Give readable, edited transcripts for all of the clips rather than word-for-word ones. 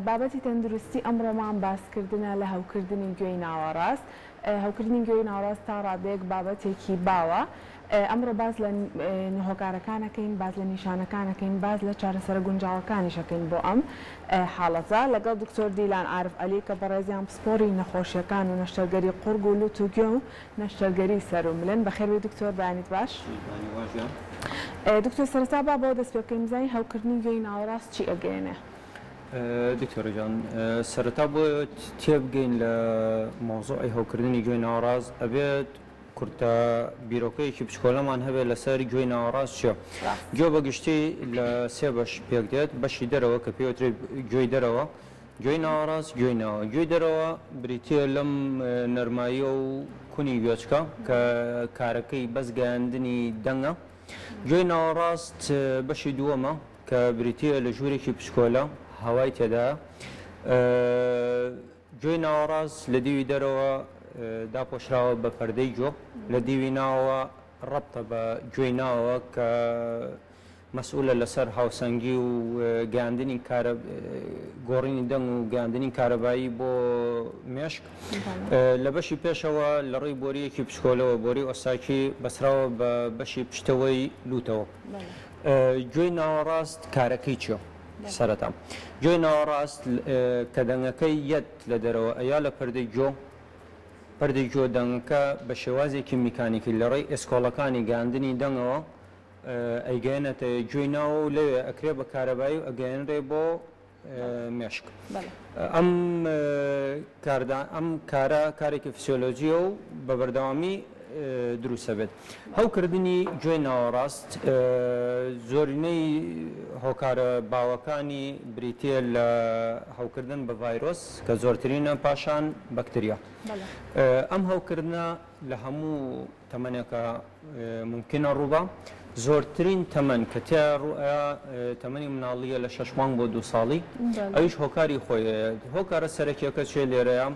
بابەتی تەندروستی ئەمڕۆمان باسکردنە لە هەوکردنی گوێی ناوەڕاست. هەوکردنی گوێی ناوەڕاست تا ڕادەیەک بابەتێکی باوە. ئەمڕۆ باز لە هۆکارەکانەکەین، باز لە نیشانەکانەکەین، باز لە چارەسەرە گونجاوەکانیشەکەین بۆ ئەم حاڵەتە لەگەڵ دکتۆر دیلان عارف عەلی کە بەڕێزیان پسپۆری نەخۆشیەکان و نەشتەرگەری قورگ و لوت و گوێ و نەشتەرگەری سەر و ملن. بەخێربێ دکتۆر، بەیانیت باش. دکتۆر، سەرەتا با بۆ دەست پێ بکەین بزانین هەوکردنی گوێی ناوەڕاست چی ئەگەیەنێ؟ دکتۆر جان، سەرەتا بۆ تێبگەین لە مۆزوعی هەوکردنی گوێی ناوەڕاست ئەبێت کورتە بیرۆکەیەکی بچکۆلەمان هەبێت لەسەر گوێی ناوەڕاست چیە؟ گوێ بەگشتی لە سێ بەش پێک دێت. بەشی دەرەوە کە پێوترێت گوێی دەرەوە، گوێی ناوەڕاست، گوێی ناوە. گوێی دەرەوە بریتە لەم نەرماییە و کونی گوێچکە کە کارەکەی بەس گەیاندنی دەنگە. گوێی ناوەڕاست بەشی دووەمە کە بریتە لە ژوورێکی بچکۆلە هەوای تێدا. گوێی ناوەڕاست لە دیوی دەرەوە داپۆشراوە بە پەردەی گوێ، لە دیوی ناوە ڕەبتە بە گوێی ناوە کە مەسئولە لەسەر هاوسەنگی و گەیاندنی گۆڕینی دەنگ و گەیاندنی کارەبایی بۆ مێشک. لە بەشی پێشەوە لە ڕێی بۆریەکی پشکۆلەوە بۆری ئۆساکی بەسراوە بە بەشی پشتەوەی لوتەوە. گوێی ناوەڕاست کارەکەی چیە؟ سەرەتا گوێی ناوەڕاست کە دەنگەکەی یەت لە دەرەوە ئەیا لە پەردەی گوێ، پەردەی گوێ دەنگەکە بە شێوازێکی میکانیکی لە ڕێی ئێسکۆڵەکانی گەیاندنی دەنگەوە ئەیگەێنێتە گوێی ناوە و لەوێ ئەکرێ بە کارەبایی و ئەگەێنرێ بۆ مێشک. ئەم کارە کارێکی فسیۆلۆجیە و بە بەردەوامی دروستە بێت. هەوکردنی گوێی ناوەڕاست زۆرینەی هۆکارە باوەکانی بریتە لە هەوکردن بە ڤایرۆس کە زۆرترینە پاشان بەکتریا. ئەم هەوکردنە لە هەموو تەمەنێکە ممکنە ڕووبە. زۆرترین تەمەن کە تیا تەمەنی مناڵیە لە 6 مانگ بۆ 2 ساڵی، ئەویش هۆکاری خۆی. هۆکارە سەرەکیەکە چێ لێرەیە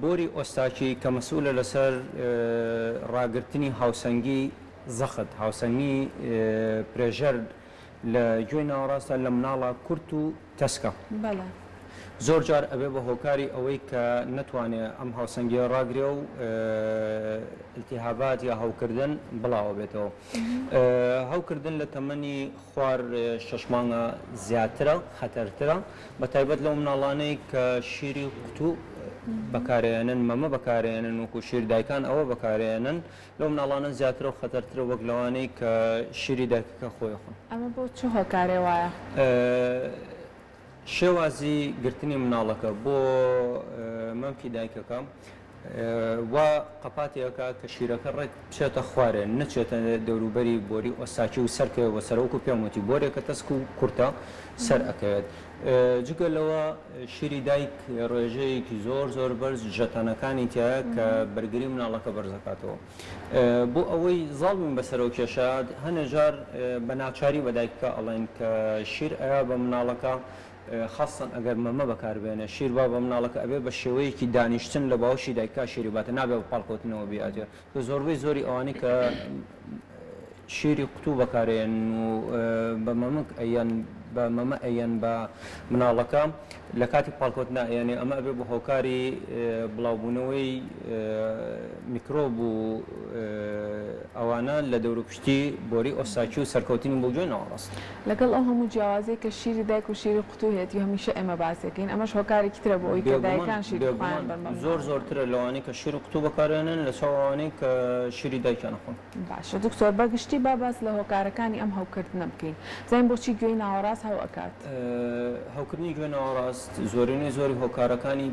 بۆری ئۆستاکی کە مەسئولە لەسەر ڕاگررتنی هاوسەنگی زەخت، هاوسەنگی پرێژەر لە گوێی ناوەڕاستە لە مناڵە کورت و تەسکە. زۆر جار ئەبێ بە هۆکاری ئەوەی کە نەتوانێت ئەم هاوسەنگیە ڕاگرێ و ئیلتیهابات یا هەوکردن بڵاوە بێتەوە. هەوکردن لە تەمەنی خوار 6 مانگە زیاترە، خەتەرترە، بە تایبەت لەو مناڵانەی کە شیری قوتوو بەکارێنن، مەمە بەکارێنن، وەکو شیر دایکان ئەوە بەکارێنن، لەو مناڵانە زیاترە و خەتەرترە وەک لەوانەی کە شیری دایکەکە خۆی خۆن. ئەمە بۆ چ هۆکارێ وایە؟ شێوازی گرتنی مناڵەکە بۆ مەمکی دایکەکە وا قەپاتێکە کە شیرەکە ڕێک بچێتە خوارێن، نەچێتە دەوروبەری بۆری ئۆستاکی و سەرکەوە سەرۆک و پێموتی بۆرێکە تەسک و کورتە سەر ئەکەوێت. جگە لەوە شیری دایک ڕێژەیەکی زۆر بەرز ژەتانەکانی تایە کە بەرگری مناڵەکە بەرزەکاتەوە. بۆ ئەوەی زاڵبوون بەسەرەوە کێشاد هەنێجار بە ناچاری بە دایکەکە ئەڵێن کە شیر ئەیا بە مناڵەکە خاصن ئەگەر مەمە بەکاربێنێ شیر با بە مناڵەکە ئەبێ بە شێوەیەکی دانیشتن لە باوەشی دایکا شیری باتە نابێ بە پاڵکەوتنەوە بیاتێ. زۆربەی زۆری ئەوانەی کە شیری قوتوو بەکارێن و بە مەمەک ئەیەن بە مەمە ئەیەن بە مناڵەکە لە کاتی پاڵکەوتنا ئەیانێ ئەمە ئەبێ بە هۆکاری بڵاوبوونەوەی میکرۆب و ئەوانە لە دەوروپشتی بۆری ئۆستاکی و سەرکەوتنی بۆ گوێی ناوەڕاست. لەگەڵ ئەو هەموو جیاوازەی کە شیری دایک و شیری قوتوو هێتی هەمیشە ئێمە باسەکەین، ئەمەش هۆکارێکی ترە بۆ ئەوی کە دایکان شیری خۆیان بەرمەم زۆرترە لەوانەی کە شیری قوتوو بەکارێنن لە چاوانەی کە شیری دایکیان خۆن. باشە دکتۆر، بەگشتی با باس لە هۆکارەکانی ئەم هەوکردنە بکەین. بزانین بۆچی گوێی ناوەڕاست هەو ئەکات؟ هەوکردنی گوێی ناوەڕاست زۆری هۆکارەکانی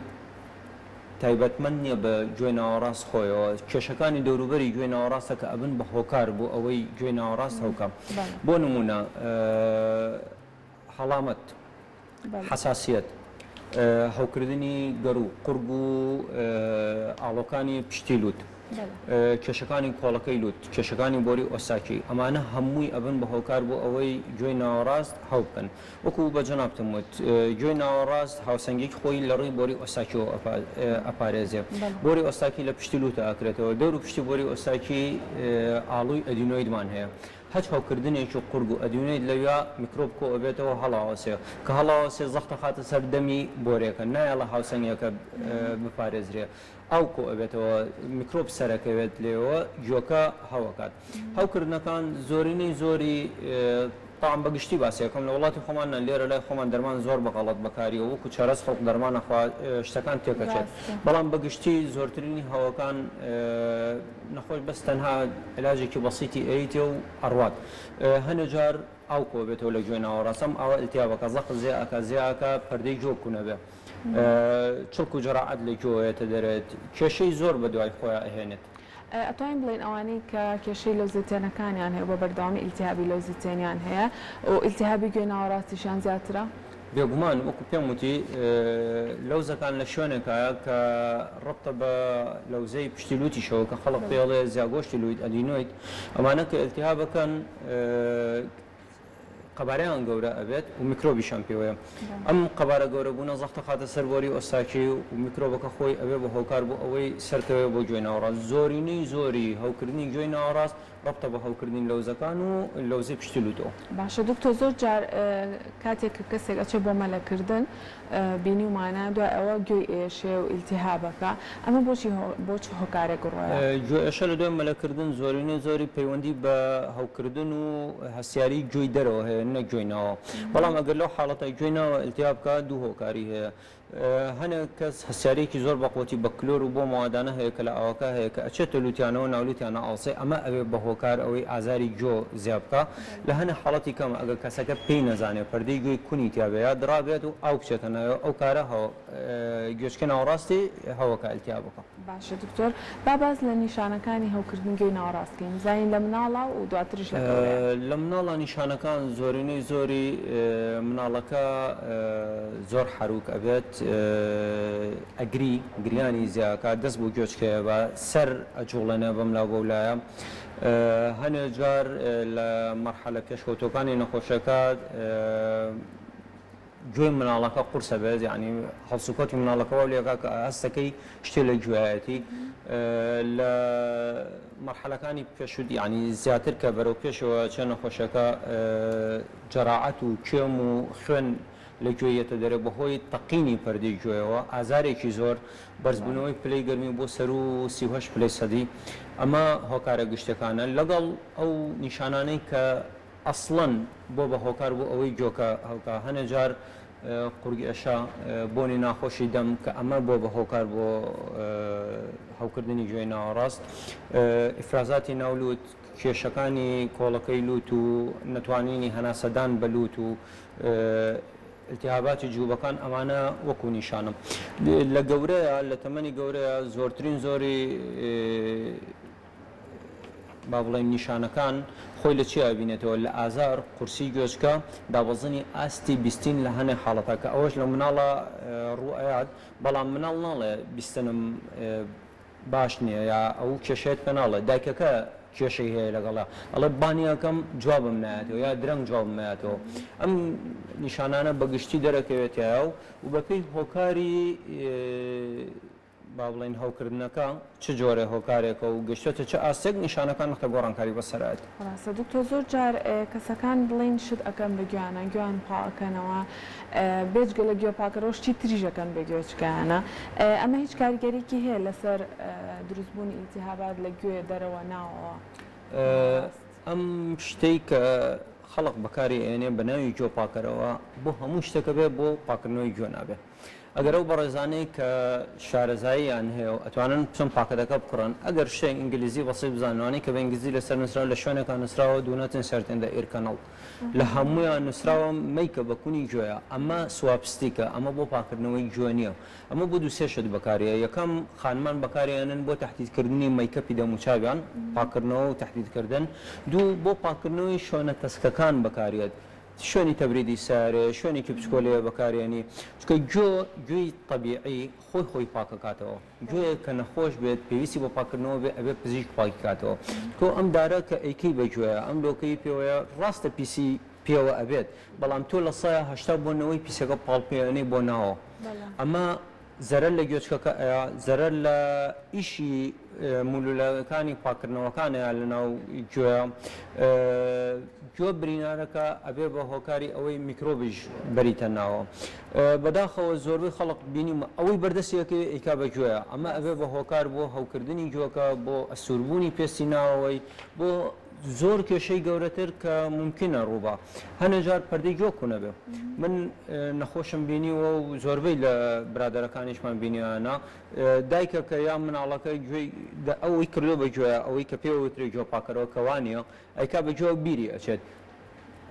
تایبەتمەند نییە بە گوێی ناوەڕاست خۆیەوە. کێشەکانی دەوروبەری گوێی ناوەڕاستە کە ئەبن بە هۆکار بۆ ئەوەی گوێی ناوەڕاست هەوکە. بۆ نمونە هەڵامەت، حەساسیەت، هەوکردنی گەڕ و قورگ و ئاڵۆکانی پشتی لوت، کێشەکانی کۆڵەکەی لوت، کێشەکانی بۆری ئۆستاکی، ئەمانە هەمووی ئەبن بە هۆکار بۆ ئەوەی گوێی ناوەڕاست هەو بکەن. وەکو بە جەنابتم وت گوێی ناوەڕاست هاوسەنگێکی خۆی لە ڕێی بۆری ئۆستاکیەوە ئەپارێزێ. بۆری ئۆستاکی لە پشتی لوتە ئاکرێتەوە. دەور و پشتی بۆری ئۆستاکی ئاڵووی ئەدینۆیدمان هەیە. هەچ هەوکردنێکی قورگ و ئەدوێنێت لەویا میکرۆب کۆ ئەبێتەوە هەڵاوەسێ کە هەڵاوەسێ زەختە خاتە سەر دەمی بۆرێکە نایە هاوسەنگەکە بپارێزرێ ئەو کۆ ئەبێتەوە میکرۆب سەرەکەوێت لێەوە گوێکە هەوەکات هەوکردنەکان زۆرینەی زۆری تاام بەگشتی باسیەکەم لە وڵاتی خۆمانە لێرە لای خۆمان دەرمان زۆر بەغەڵەت بەکاریەوە وەکو چارەس خەڵک دەرمانەخوا شتەکان تێکەچێت بەڵام بەگشتی زۆرترینی هەوەکان نەخۆش بەس تەنها علاجێکی بەسیتی ئەیتێ و ئەڕوات هەنە جار ئەو کۆ بێتەوە لە گوێ ناوەڕاستەم ئەوە ئەلتیابەکە زەخت زیاکە زیاکە پەردەی جۆ کوونەبێ چڵک و جەراعەت لە گوێیەتە دەرێت کێشەی زۆر بە دوای خۆیان ئەهێنێت ئەتوانین بڵێن ئەوانەی کە کێشەی لەوزەتێنەکانیان هەیە بە بەردەوامی ئیلتیهابی لەوزەتێنیان هەیە و ئیلتیهابی گوێ ناوەڕاستیشان زیاترە؟ بێگومان وەکو پێم وتی لەوزەکان لە شوێنێکایە کە ڕەبتە بە لەوزەی پشتیلوتیشەوە کە خەڵق پێڵێ زیاگۆشتی لویت ئەدینۆیت ئەمانە کە ئیلتیهابەکەن قەبارەیان گەورە ئەبێت و میکرۆبیشان پێوەیە ئەم قەبارە گەورە بوونە زەختە خاتە سەربۆری ئۆستاکی و میکرۆبەکە خۆی ئەوێ بە هۆکار بوو ئەوەی سەرکەوێ بۆ گوێ ناوەڕاست زۆرینەی زۆری هەوکردنی گوێی ناوەڕاست ڕەبتە بە هەوکردنی لەوزەکان و لەوزەی پشتیلوتەوە باشە دکتۆر زۆر جار کاتێک کە کەسێک ئەچێت بۆ مەلەکردن بینی ومانە دوای ئەوە گوێی ئێشێ و ئیلتیهابەکە ئەمە بۆچی هۆکارێک ڕۆیە گوێ ئێشە لە دوای مەلەکردن زۆرینەی زۆری پەیوەندی بە هەوکردن و هەسیاری گوێی دەرەوە هەیە نە گوێینەوە بەڵام ئەگەر لەو حاڵەتە گوێینەوە ئیلتیهابکە دوو هۆکاری هەیە هەنێک کەس هەسیارێکی زۆر بەقوتی بە کلۆر و بۆ ماوادانە هەیە کە لە ئەوەکە هەیە کە ئەچێتە لوتیانەوە ناولوتیانە ئاڵسێ ئەمە ئەوێ بە هۆکار ئەوەی ئازاری گۆ زیابکە لە هەنە حاڵەتی کەم ئەگەر کەسەکە پێی نەزانێت پەردەی گوێی کونی تیاابەیە درابێت و ئەو بچێتەنەوە ئەو کارە گوێچکە ناوەڕاستی هەوەکە ئەلتیابەکە باشە دکتۆر با باز لە نیشانەکانی هەوکردن گوێی ناوەڕاستکەین زین لە مناڵە و دواتریش لە مناڵە نیشانەکان زۆرینەی زۆری مناڵەکە زۆر حروک ئەبێت ئەگری گریانی زیاکە دەست بۆ گوێچکەیە بە سەر ئەجوڵێنە بەم لا بۆلایە هەنێ جار لە مەرحەلە پێشکەوتەکانی نەخۆشەکە گوێی مناڵەکە قورسە بێت یعنی هەڵسوکەوتی مناڵەکەەوە لێکا کە هەستەکەی شتێ لە گوایەتی لە مەرحەلەکانی پێشودی ینی زیاتر کە بەرەو پێشەوە چێ نەخۆشەکە جەراعەت و کێم و خوێن لە گوێیەتە دەرێ بەهۆی تەقینی پەردەی گوێەوە ئازارێکی زۆر بەرزبوونەوەی پلەی گەرمی بۆ سەر و 38 پلەی سەدی ئەمە هۆکارە گشتەکانە لەگەڵ ئەو نیشانانەی کە ئەسڵەن بۆ بە هۆکار بوو ئەوەی گۆکە هەوکە هەنە جار قورگی ئەشا بۆنی ناخۆشی دەم کە ئەمە بۆ بە هۆکار بۆ هەوکردنی گوێی ناوەڕاست ئیفرازاتی ناولوت کێشەکانی کۆڵەکەی لوت و نەتوانینی هەناسەدان بە لوت و التهاباتی جووبەکان ئەمانە وەکو نیشانم لە گەورەیە لە تەمەنی گەورەیە زۆرترین زۆری با بڵێن نیشانەکان خۆی لە چی ئابینێتەوە لە ئازار قورسی گوێچکە دابەزنی ئاستی بیستین لە هەنێ حاڵەتە کە ئەوەش لە مناڵە ڕوئەیات بەڵام مناڵ ناڵێ بیستنم باش نییە یا ئەو کێشێت پێ ناڵێ دایکەکە کێشەی هەیە لەگەڵا ئەڵێ بانیەکەم جوابم نایەتەوە یا درەنگ جوابم نایەتەوە ئەم نیشانانە بەگشتی دەرەکەوێتیایە و بەپێی هۆکاری با بڵێن هەوکردنەکە چ جۆرە هۆکارێکە و گەشتێتە چه ئاستێک نیشانەکان نەختە گۆڕانکاری بەسەرایەت ڕاستە دکتۆر زۆر جار کەسەکان بڵین شت ئەەکەم بە گویانە گویان پاکەنەوە بێجگە لە گوێ پاکەرەوە شتی تریژەکەن بە گوێچکانە ئەمە هیچ کاریگەرێکی هەیە لەسەر دروستبوونی ئیلتیهابات لە گوێ دەرەوە ناوەوە ئەم شتەی کە خەڵق بەکاری ئێنێ بە ناوی گوێ پاکەرەوە بۆ هەموو شتەکە بێ بۆ پاکردنەوەی گوێ نابێت ئەگەر ئەو بەڕێزانەی کە شارەزاییان هەیە و ئەتوانن بچۆن پاکەتەکە بکڕن ئەگەر شتێک ئینگلیزی بەسەی بزانوانی کە بە ئینگلیزی لەسەر نووسراوە لە شوێنێکان نووسراوە دوونەتن سەرتێندا ئێرکەنەڵ لە هەمویان نووسراوە مەیکە بە کونی گوێیە ئەمە سواپستیکە ئەمە بۆ پاکردنەوەی گوێ نییە ئەمە بۆ دوو سێشت بەکارەیە یەکەم خانمان بەکارێنن بۆ تهدیدکردنی مەیکەپی دەموچاویان پاکردنەوە و تهدیدکردن دوو بۆ پاکردنەوەی شوێنە تەسکەکان بەکارێت شوێنی تەبریدی سارێ شوێنێکی بچکۆلەیە بەکارێنی چکە گوێی طبیعی خۆی پاکەکاتەوە گوێ کە نەخۆش بێت پێویستی بۆ پاکردنەوە بێ ئەبێ پزیشک پاکیکاتەوە تۆ ئەم دارە کە ئەیکەی بەگوێیە ئەم لۆکەی پێوەیە ڕاستە پیسی پێوە ئەبێت بەڵام تۆ لە سایە هەشتا بۆنەوەی پیسەکە پاڵپێنەی بۆ ناوە ئەمە زەرەر لە گوێچکەکە زەرەر لە ئیشی مولولەکانی پاکردنەوەکانیان لەناو گوێە گوێ برینارەکە ئەبێ بە هۆکاری ئەوەی میکرۆبیش بەریتە ناوە بەداخەوە زۆربەی خەڵق بینیم ئەوەی بەردەستیەکە ئیکا بە گوێە ئەمە ئەبێ بە هۆکار بۆ هەوکردنی گوێەکە بۆ ئەسووربوونی پێستی ناوەوەی بۆ زۆر کێشەی گەورەتر کە ممکنە ڕووبا هەنەجار پەردەی گوێ کوونەبێ من نەخۆشم بینیوە و زۆربەی لە برادەرەکانیشمان بینیانە دایکە کە یا مناڵەکە گوێی ئەوەی کردو بە گوێ ئەوەی کە پێوەتری گوێ پاکەرەوە کەوانە ئەیکا بە گوێ بیری ئەچێت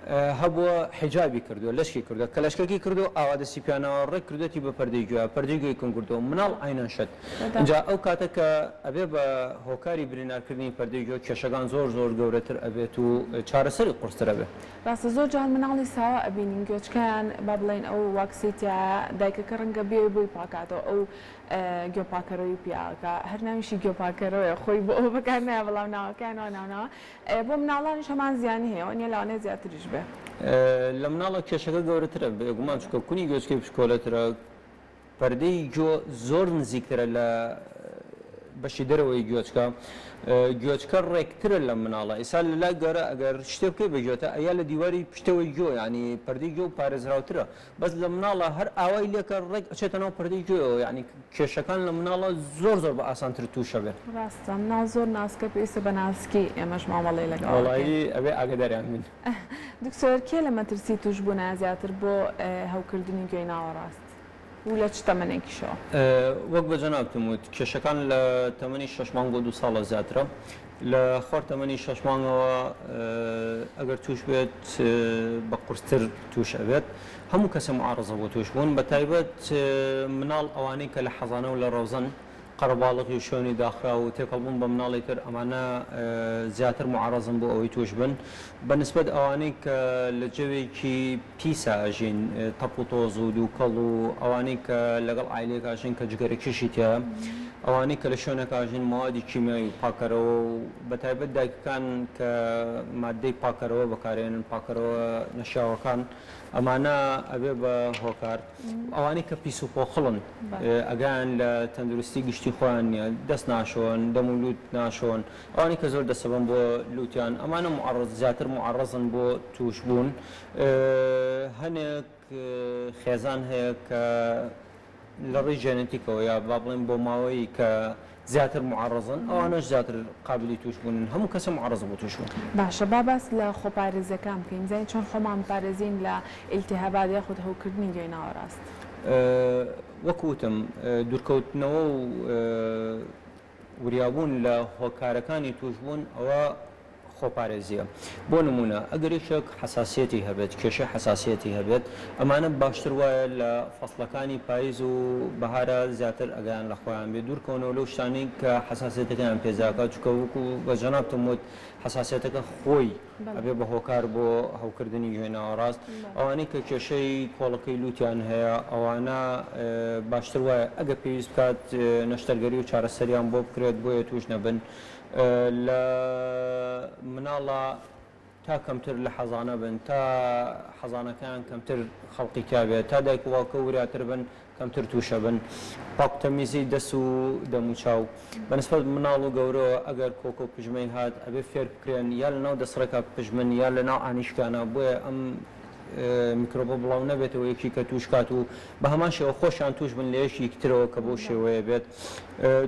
هەبووە حیجابی کردو لەشکی کردو کە لەشکەکی کردو ئاوادەسی پیانەوە ڕێک کردوەتی بە پەردەی گوێ پەردەی گوێی کەم کردو مناڵ ئاینەن شت اینجا ئەو کاتە کە ئەبێ بە هۆکاری برینارکردنی پەردەی گوێ کێشەکان زۆر زۆر گەورەتر ئەبێت و چارەسەری قورسترە بێت ڕاستە زۆر جان مناڵی ساوە ئەبینین گوێچکیان با بڵێن ئەو واکسیتیا دایکەکە ڕەنگە بێ بۆی پاکاتەوە ئەو گوێپاکەرەوەی پیاکە هەر ناویشی گوێپاکەرەوەی خۆی بۆ ئەو بەکار نایە بەڵام ناوەکانەوە ناونەوە بۆ مناڵانیش هەمان زیانی هەیە نیە لەوانەیە زیاتریش بێ لە مناڵە کێشەکە گەورەترە بێگومان چکە کونی گوێچکەی پشکۆلەترە پەردەی گوێ زۆر نزیکترە لە بەشی دەرەوەی گوێچکە گوێچکە ڕێکترە لە مناڵە ئێستا لە لای گەرە ئەگەر شتێ بکەی بەگوێتە ئەیا لە دیواری پشتەوەی گوێ ینی پەردەی گوێ و پارێزراوترە بەس لە مناڵە هەر ئاوای لێکە ڕێک ئەچێتەنەوە پەردەی گوێەوە ینی کێشەکان لە مناڵە زۆر زۆر بە ئاسانتر تووشە بێت ڕاستە مناڵ زۆر ناسکە پێویستە بە ناسکی ئێمەش مامەڵی لەگەڵ وڵایی ئەوێ ئاگداریان من دکتۆر کێ لە مەترسی توش بوون زیاتر بۆ هەوکردنی گوێی ناوەڕاست و لە چ تەمەنێکیشەوە وەک بە جەنابتم وت کێشەکان لە تەمەنی 6 مانگ بۆ 2 ساڵە زیاترە لە خۆر تەمەنی 6 مانگەوە ئەگەر توش بێت بە قورستر توش ئەبێت هەموو کەسە معارەزە بۆ توش بوون بە تایبەت مناڵ ئەوانەی کە لە حەزانە و لە ڕەوزەن قەرەباڵغی و شوێنی داخرا و تێکەڵبوون بە مناڵی تر ئەمانە زیاتر معارەزن بۆ ئەوەی توش بن بەنسبەت ئەوانەی کە لە جەوێکی پیسە ئەژین تەپ و تۆز و دووکەڵ و ئەوانەی کە لەگەڵ ئایلێک ئاژین کە جگەرەکیشی تیا ئەوانەی کە لە شوێنێک ئاژین موادی کیمیایی و پاکەرەوە و بەتایبەت دایکەکان کە مادەی پاکەرەوە بەکارێنن پاکەرەوە نەشاوەکان ئەمانە ئەبێ بە هۆکار ئەوانەی کە پیس و پۆخڵن ئەگەیان لە تەندروستی گشتی خۆیان نیە دەست ناشۆن دەم و لوت ناشۆن ئەوانەی کە زۆر دەسەبن بۆ لوتیان ئەمانە زیاتر معڕەزن بۆ توش بوون هەنێک خێزان هەیە کە لە ڕێی ژێنێتیکەوە یا با بڵێن بۆ ماوەی کە زیاتر معڕەزن ئەوانەش زیاتر قابلی توش بوون هەموو کەسە معڕەز بۆ توش بوون باشە با باس لە خۆپارێزەکان بکەین زین چۆن خۆمان پارێزین لە ئیلتیهابات یاخود هەوکردنی گوێی ناوەڕاست وەکوتم دوورکەوتنەوە و وریابوون لە هۆکارەکانی توش بوون ئەوە خۆپارێزیە بۆ نمونە ئەگەر یەکێک حساسیەتی هەبێت کێشە حساسیەتی هەبێت ئەمانە باشتر وایە لە فەسڵەکانی پاییز و بەهارە زیاتر ئەگەیان لە خۆیان بێت دوورکەونەوە لەو شتانەی کە حساسیەتەکەیان پێزاکات چکە وەکو بە جەنابتم وت حساسیەتەکە خۆی ئەبێ بە هۆکار بۆ هەوکردنی گوێی ناوەڕاست ئەوانەی کە کێشەی کۆڵەکەی لوتیان هەیە ئەوانە باشتر وایە ئەگە پێویست بکات نەشتەرگەری و چارەسەریان بۆ بکرێت بۆیە توش نەبن لە مناڵە تا کەمتر لە حەزانە بن تا حەزانەکان کەمتر خەڵقی کابێت تا دایک واکە وراتر بن کەمتر تووشە بن پاکتەمیزی دەست و دەموچاو بەنسبەت مناڵ و گەورەوە ئەگەر کۆکۆ پژمەی هات ئەبێ فێر بکرێن یا لەناو دەسڕێکا پژمن یا لەناو ئانیشکانە بۆیە ئەم میکرۆبە بڵاو نەبێتەوە یەکی کە توشکات و بە هەمان شێوە خۆشیان توش بن لە یەکی کترەوە کە بۆ شێوەیە بێت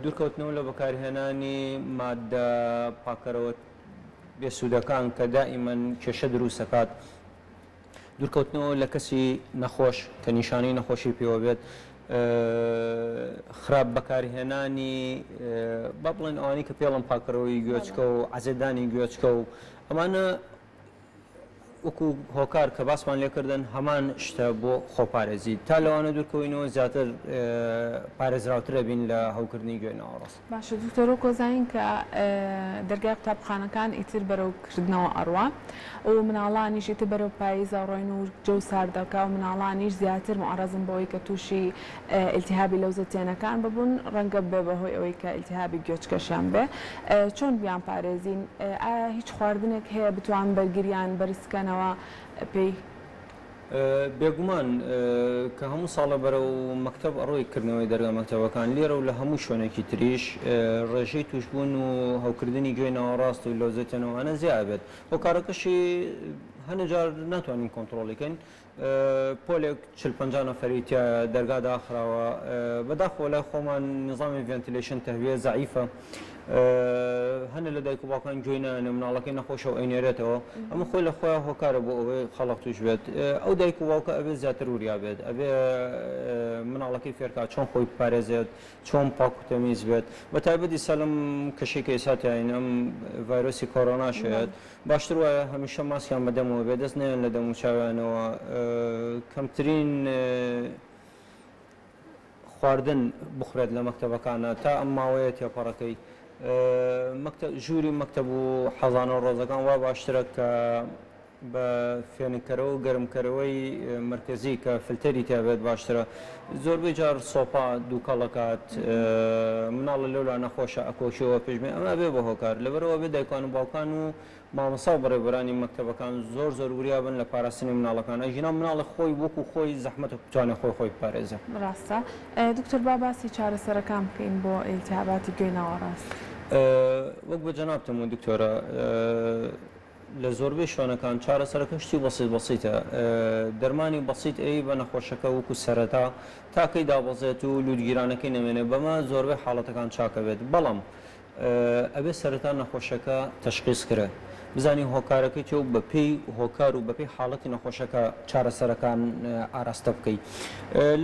دوورکەوتنەوە لە بەکارهێنانی مادە پاکەرەوە بێسوودەکان کە دائیمەن کێشە دروستەکات دوورکەوتنەوە لە کەسی نەخۆش کە نیشانەی نەخۆشی پێوە بێت خراپ بەکارهێنانی با بڵێن ئەوانەی کە پێڵم پاکەرەوەی گوێچکە و عەزێدانی گوێچکە و ئەمانە وەکو هۆکار کە باسمان لێکردن هەمان شتە بۆ خۆپارێزی تا لەوانە دوورکەوینەوە زیاتر پارێزراوترە بین لە هەوکردنی گوێی ناوەڕاست باشە دوکتۆرۆ کۆزانین کە دەرگای قوتابخانەکان ئیتر بەرەوکردنەوە ئەڕوا و مناڵانیش ئیتر بەرەو پاییزە ڕۆین و جەو ساردەکە و مناڵانیش زیاتر معڕەزن بەوەی کە تووشی ئیلتیهابی لەوزەتێنەکان ببوون ڕەنگە بێ بەهۆی ئەوەی کە ئیلتیهابی گوێچکەشیان بێ چۆن بیان پارێزین ئایا هیچ خواردنێک هەیە بتوان بەرگریان بەرزکەنەوە پێی بێگومان کە هەموو ساڵە بەرە و مەکتب ئەڕۆی کردنەوەی دەرگا مەکتەبەکان لێرە و لە هەموو شوێنێکی تریش ڕێژەی توشبوون و هەوکردنی گوێی ناوەڕاست و لەوزەتێنەوەوانە زیاد بێت هۆکارەکەشی هەنە جار ناتوانین کۆنتترۆڵیکەین پۆلێک 40-50 نەفەری دەرگا داخراوە بەداخۆ لای خۆمان نظامی ڤنتیلێشن تەهویە زعیفە هەنە لە دایک و باوکان گوێی نایەنێ مناڵەکەی نەخۆشە و ئەینێرێتەوە ئەمە خۆی لە خۆیان هۆکارە بۆ ئەوەی خەڵق توش بێت ئەو دایک و باوکە ئەبێ زیاتر وریا بێت ئەبێ مناڵەکەی فێرکات چۆن خۆی پارێزێت چۆن پاک و تەمیز بێت بە تایبەتی سەلم کەشێکی ساتیان ئەم ڤایرۆسی کۆڕۆناشێت باشتر وایە هەمیشە ماسکیان بەدەمەوە بێ دەست نێن لە دەم و چاویانەوە کەمترین خواردن بخورێت لە مەکتەبەکانە تا ئەم ماوەیە تێپەڕەکەی ژووری مەکتەب و حەزانە ڕۆزەکان وا باشترە کە بە فێنکەرەوە و گەرمکەرەوەی مرکزی کە فلتەری تابێت باشترە زۆربەی جار سۆپا دووکەڵەکات مناڵە لەولا نەخۆشە ئەکۆشەوە پێشمێ ئەمە بێ بە هۆکار لەبەرەوە بێ دایکان و باوکان و مامەسا و بەڕێبەرانی مەکتەبەکان زۆر وریابن لە پاراستنی مناڵەکان ئەژینا مناڵە خۆی وەکو خۆی زەحمەت و بتوانێت خۆی پارێزە ڕاستە دکتۆر با باسی چارەسەرەکان بکەین بۆ ئیلتیهاباتی گوێی ناوەڕاست وەک بە جەنابتم و دکتۆرە لە زۆربەی شوێنەکان چارەسەرەکە شتی بەسیتە دەرمانی بەسیت ئەی بە نەخۆشەکە وەکو سەرەتا تاکەی دابەزێت و لودگیرانەکەی نەمێنێ بەمە زۆربەی حاڵەتەکان چاکە بێت بەڵام ئەبێ سەرەتا نەخۆشەکە تەشخیص کرێ بزانین هۆکارەکەی تێ و بەپێی هۆکار و بەپێی حاڵەتی نەخۆشەکە چارەسەرەکان ئاراستە بکەیت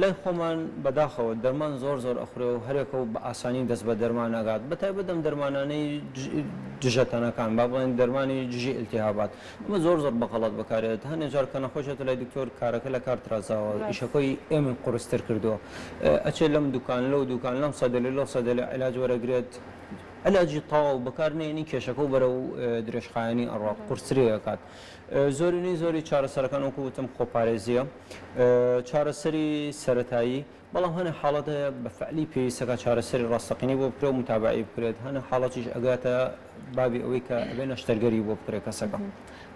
لای خۆمان بەداخەوە دەرمان زۆر ئەخورێ و هەرێکە و بە ئاسانی دەست بە دەرمان ناگات بەتای بەدەم دەرمانانەی دژەتەنەکان با بڵێن دەرمانی دژی ئیلتیهابات ئەمە زۆر بەغەڵەت بەکارێت هەندێک جار کە نەخۆشێتە لای دکتۆر کارەکە لە کار ترازاوە ئیشەکەی ئێمە قورستر کردووە ئەچێت لەم دوکان لەو دوکان لەم سەدەلی لەو سەدەلی علاج وەرەگرێت علاجی تاو بەکارنێنی کێشەکە و بەرە و درێژخایانی ئەڕۆ قورسریەکات زۆری چارەسەرەکان وەکو وتم خۆپارێزیە چارەسەری سەرەتایی بەڵام هەنە حاڵەتە بە فعلی پێویستەکە چارەسەری ڕاستەقینی بۆ بکرێت و متابعی بکرێت هەنە حاڵەتیش ئەگاتە بابی ئەوەی کە ئەبێ نەشتەرگەری بۆ بکرێت کەسەکە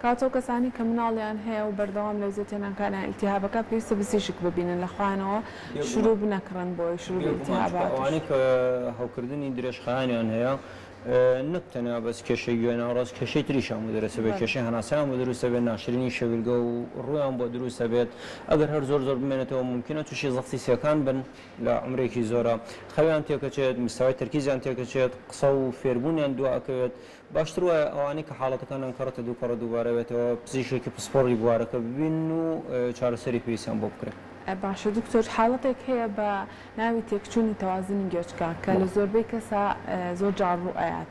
کاتۆ کەسانی کە مناڵیان هەیە و بەردەوام لە زیێتێنانکانە ئیلتیهابەکە پێویستە بزیشک ببینن لە خوانەوە شروع بنەکڕن بۆی شروع ئیلتیهابات ئەوانەی کە هەوکردنی درێژخایانیان هەیە نەک تەنیا بەس کێشەی گوێ ناوەڕاست کێشەی تریشان بۆ دروستە بێت کێشەی هەناسەیان بۆ دروستە بێت ناشرینی شەویلگە و ڕویان بۆ دروستە بێت ئەگەر هەر زۆر بمێنێتەوە ممکنە تووشی زەختی سیەکان بن لە عمرێکی زۆرە خەویان تێکەچێت مستەوای تەرکیزیان تێکەچێت قسە و فێربوونیان دواکەوێت باشتر وایە ئەوانەی کە حاڵەتەکانیان کەڕێتە دووپەڕە دووبارەوێتەوە پزیشکی پسپۆڕی بوارەکە ببین و چارەسەری پێویستیان بۆ بکرێت باشە دکتۆر حاڵەتێک هەیە بە ناوی تێکچوونی تەوازنی گوێچکە کە لە زۆربەی کەسا زۆر جاڕوو ئاات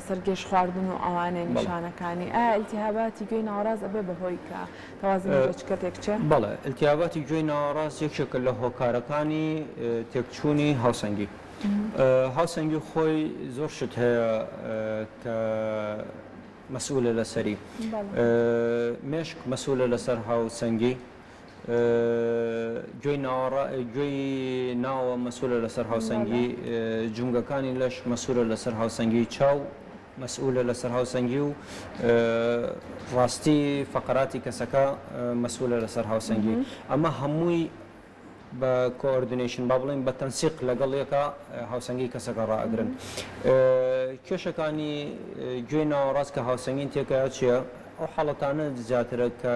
سەرگێش خواردن و ئەوانەی نیشانەکانی ئایا ئیلتیهاباتی گوێی ناوەڕاست ئەبێ بەهۆی کە تەوازنی گوێچکە تێکچێت بەڵێ ئیلتیهاباتی گوێی ناوەڕاست یەکێکە لە هۆکارەکانی تێکچوونی هاوسەنگی هاوسەنگی خۆی زۆر شت هەیە کە مەسئولە لەسەری مێشک مەسئولە لەسەر هاوسەنگی گوێی ناوە مەسئولە لەسەر هاوسەنگی جونگەکانی لەش مەسئولە لەسەر هاوسەنگی چاو مەسئولە لەسەر هاوسەنگی و ڕاستی فەقەراتی کەسەکە مەسئولە لەسەر هاوسەنگی ئەمە هەمووی بە کۆردینیشن با بڵین بە تەنسیق لەگەڵ یەکە هاوسەنگی کەسەکە ڕائەگرن کێشەکانی گوێی ناوەڕاست کە هاوسەنگین تێکەیە چییە؟ ئەو حاڵەتانە زیاترە کە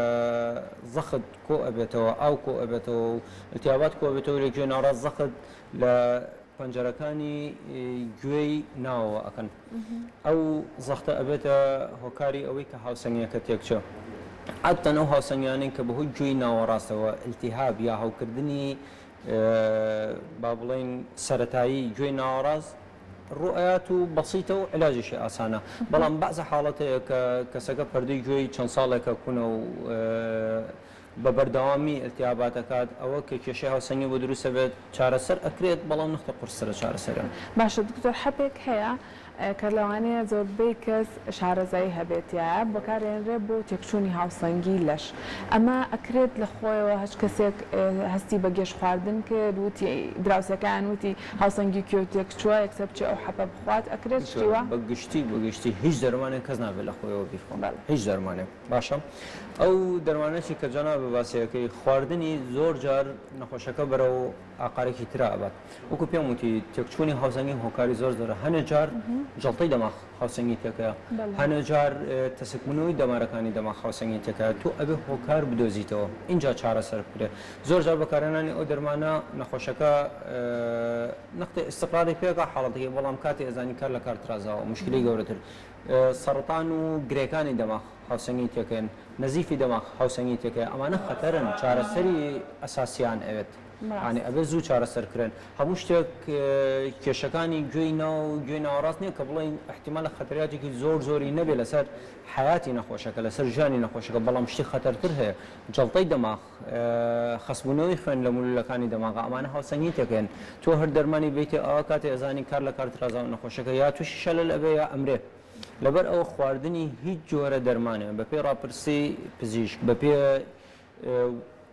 زەخت کۆ ئەبێتەوە ئاو کۆ ئەبێتەوە و ئیلتیهابات کۆ ئەبێتەوە لە گوێی ناوەڕاست زەخت لە پەنجەرەکانی گوێی ناوەوە ئەکەن ئەو زەختە ئەبێتە هۆکاری ئەوەی کە هاوسەنگیەکە تێکچێ عادەتەن ئەو هاوسەنگیانەی کە بەهۆی گوێی ناوەڕاستەوە ئیلتیهاب یا هەوکردنی با بڵێن سەرەتایی گوێی ناوەڕاست ڕوئات و بەسیتە و علاجیشی ئاسانە بەڵام بەعزە حاڵەتەیە کە کەسەکە پەردەی گوێی چەند ساڵێکە کوونە و بە بەردەوامی ئیلتیهاباتەکات ئەوە کە کێشەی هاوسەنگی بۆ دروستە بێت چارەسەر ئەکرێت بەڵام نختە قورسرە چارەسەرە باشە دکتۆر حەبێک هەیە کە لەوانەیە زۆربەی کەس شارەزایی هەبێتە بەکارێنرێ بۆ تێکچوونی هاوسەنگی لەش ئەمە ئەکرێت لە خۆیەوە هەچ کەسێک هەستی بە گەشت خواردن کرد وتی دراوسەکان وتی هاوسەنگی کوێ تێکچووە یەکسە بچێ ئەو حەپە بخوات ئەکرێت شتیوە بەگشتی هیچ دەرمانێک کەس نابێت لە خۆیەوە بیخۆم هیچ دەرمانێک باشە ئەو دەرمانێکی کە جانا بە باسیەکەی خواردنی زۆر جار نەخۆشەکە بەرەو ئاقارێکی ترا ئەبات وەکو پێم وتی تێکچوونی هاوسەنگی هۆکاری زۆر زۆرە هەنێ جار جەڵتەی دەماغ هاوسەنگی تێکەیە هەنێ جار تەسەکبوونەوەی دەمارەکانی دەماغ هاوسەنگی تێکەیە تو ئەبێ هۆکار بدۆزیتەوە اینجا چارەسەر بکرێت زۆر جار بەکارهێنانی ئەو دەرمانە نەخۆشەکە نقطەی استقراری پێکە حاڵەتەکەی بەڵام کاتی ئەزانی کار لە کار ترازاوە مشکلی گەورەتر سەرطان و گرێکانی دەماغ هاوسەنگی تێکەن نەزیفی دەماغ هاوسەنگی تێکەیە ئەمانە خەتەرن چارەسەری ئەساسیان ئەوێت ینی ئەبێ زوو چارەسەرکردن هەموو شتێک کێشەکانی گوێی گوێی ناوەڕاست نییە کە بڵین احتیمال لە خەتەریاتێکی زۆر زۆری نەبێت لەسەر حیاتی نەخۆشەکە لەسەر ژیانی نەخۆشەکە بەڵام شتی خەتەرتر هەیە جەڵتەی دەماغ خەسبوونەوەی خوێن لە مولولەکانی دەماغ ئەمانە هاوسەنگی تێکەن تۆ هەر دەرمانی بیتێ ئەوە کاتێ ئەزانی کار لە کار ترازا نەخۆشەکە یا تووشی شەلل ئەبێ یا ئەمرێ لەبەر ئەوە خواردنی هیچ جۆرە دەرمانێ بەپێی ڕاپرسی پزیشک بەپێ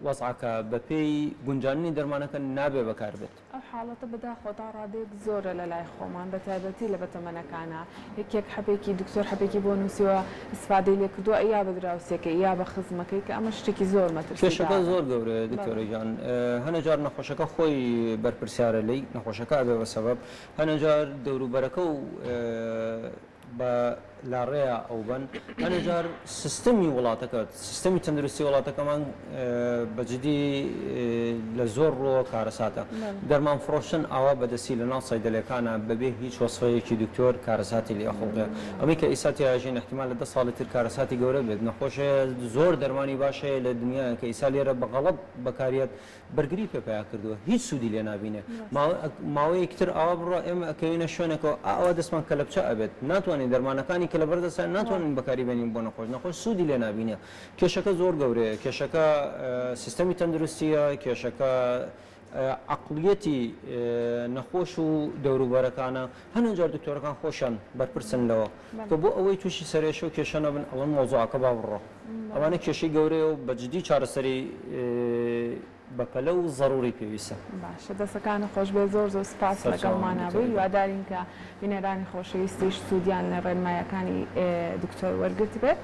وەزعەکە بەپێی گونجاننی دەرمانەکە نابێ بەکاربێت ئەو حاڵەتە بەداخۆتا ڕادێک زۆرە لە لای خۆمان بە تایبەتی لە بەتەمەنەکانە یەکێک حەبێکی دکتۆر حەبێکی بۆ نووسیوە ئیسفادەی لێ کردووە یا بە دراوسێکەکە یا بە خزمەکەی کە ئەمە شتێکی زۆر مەترسیدارە کێشەکە زۆر گەورەیە دکتۆرە جان هەنە جار نەخۆشەکە خۆی بەرپرسیارە لی نەخۆشەکە ئەبێ بە سەبەب هەنە جار دەوروبەرەکە و بە لاڕێە ئەو بن هەنە جار سیستەمی وڵاتەکە سیستەمی تەندروستی وڵاتەکەمان بەجددی لە زۆر ڕۆ کارەساتە دەرمان فرۆشتن ئاوا بەدەستی لە ناو سەیدەلەکانە بەبێ هیچ وەسفەیەکی دکتۆر کارەساتی لێ ئەخڵقێ ئەمەی کە ئیساتی ئاژین احتیمال لە 10 ساڵی تر کارەساتی گەورە بێت نەخۆشە زۆر دەرمانی باشەیە لە دنیا کە ئیسا لێرە بەغەڵەت بەکاریت بەرگری پێپیا کردووە هیچ سوودی لێ نابینێ ماوەیەکتر ئاوا بڕە ئێمە ئەکەوینە شوێنێکەوە ئەوە دەستمان کە لە بچە ئەبێت ناتوانین دەرمانەکانی کە لە بەردەسان ناتوانین بەکاری بێنین بۆ نەخۆش سوودی لێ نابینێ کێشەکە زۆر گەورەیە کێشەکە سیستەمی تەندروستیە کێشەکە عقلیەتی نەخۆش و دەوروبەرەکانە هەنجار دکتۆرەکان خۆشیان بەرپرسن لەوە کە بۆ ئەوەی تووشی سەرێشە و کێشە نەبن ئەوە مۆزوعەکە با بڕۆ ئەوانە کێشەی گەورەیە و بەجددی چارەسەری بەپەلە و ضروری پێویستە باشە دەستەکانە خۆش بێ زۆر سپاس لەگەڵمانەبووی هیوادارین کە بینەرانی خۆشەویستیش سوودیان لە ڕێنمایەکانی دکتۆر وەرگرت بێت